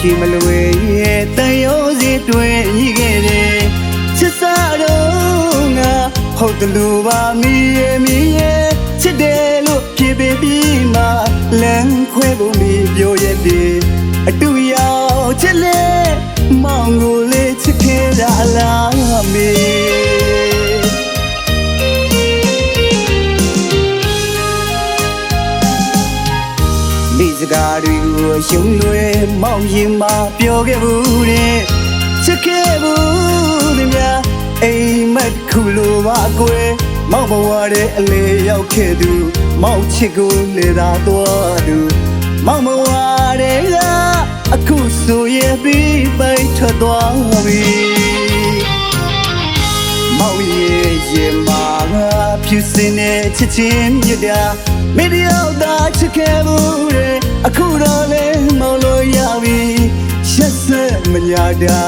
ဖြေမလွယ်ရဲ့တန်ရုံးစီတွင်ညီခဲ့တယ်ချစ်စားတော့ငါဟုတ်တယ်လို့ပါမီရဲ့ချစ်တယ်လို့ဖြေပေးပြီးမှလမ်းခွဲဖို့မီပြောရတဲ့အတူရောက်ချစ်လေမောင်ကိုလေးချစ်ခဲ့တာလားမေမိစကားတွေကိုရှုံးလွယ်မောင်ရင်မပြောခဲ့ဘူးတဲ့ချစ်ခဲ့ဘူးတဲ့များအိမ်မက်ခုလိုပါကွယ်မောင်ဘဝတဲ့အလေရောက်ခဲ့သူမောင်ချစ်ကိုလေသာတော်သူမောင်ဘဝတဲ့အခုဆိုရင်ပြီးပိတ်ထွက်သွားပြီမောင်ရဲ့ရင်မာဖြူစင်တဲ့ချစ်ချင်းမြတ်တာမိတယောက်သာချစ်ခဲ့ဘူးတဲ့အခုတော့လဲမောင်လို့ရပြီရှက်စက်မညာတာ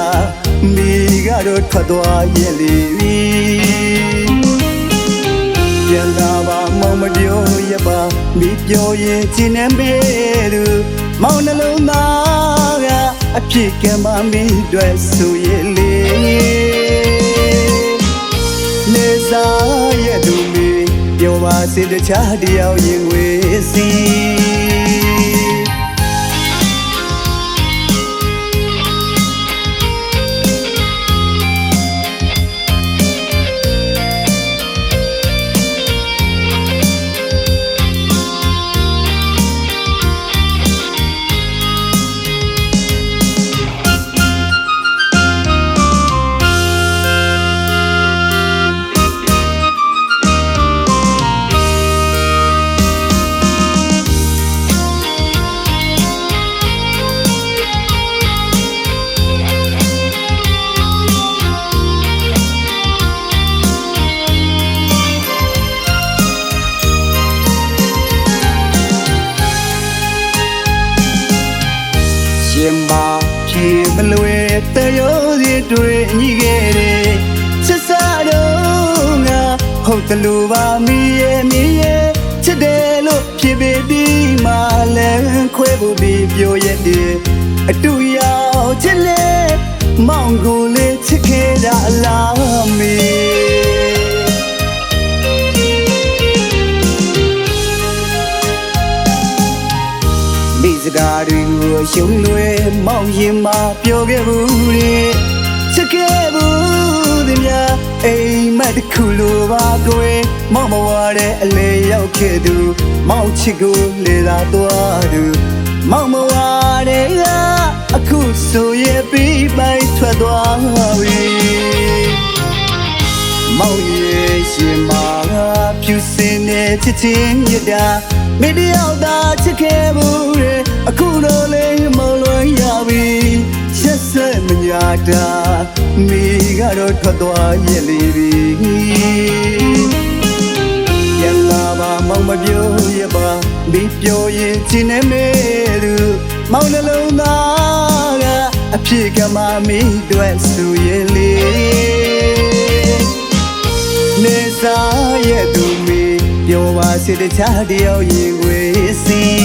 မိကတော့ထွက်သွားရဲ့လေပြန်လာပါမောင်မပြောရပါမိပြောရင်ချင်နေမေးသူမောင်နှလုံးသားကအဖြစ်ကမှမိတွေ့ဆိုရဲ့လေနေစားရဲ့သူမိပြောပါစေတခြားတယောက်ရင်ဝေးစီရင်မာဖြေမလွယ်တရိုးစီတွေ့ညီခဲ့တယ်ချစ်စားတော့ငါဟုတ်တယ်လို့ပါမီရဲ့ချစ်တယ်လို့ဖြေပေးပြီးမှလည်းခွဲဖို့ပြီးပြောရတယ်အတူရောက်ချစ်လေမောင်ကိုလေးချစ်ခဲ့တာလားမီမိစကားတွေကိုရှုံးလွယ်မောင်ရင်မပြောခဲ့ဘူးတဲ့ချစ်ခဲ့ဘူးတဲ့များအိမ်မက်တစ်ခုလိုပါကွယ်မောင်မဝတဲ့အလေရောက်ခဲ့သူမောင်ချစ်ကိုလေသာသွားသူမောင်မဝတဲ့ကအခုဆိုရင်ပြီးပိုင်ထွက်သွားပြီမောင်ရဲ့ရှင်မာဖြူစင်တဲ့ချစ်ချင်းမြတ်တာမိတယောက်သာချစ်ခဲ့ဘူးတဲ့အခုတော့လေမောင်လွန်ရပြီရှက်စက်မညာတာမိကတော့ထွက်သွားရဲ့လေပြီပြန်လာပါမောင်မပြောရပါမိပြောရင်ချင်နေမေးသူမောင်နှလုံးသားကအဖြစ်ကမှမိတွေ့ဆိုရဲ့လေနေစားရဲ့သူမိပြောပါစေတခြားတယောက်ရင်ဝေးစီ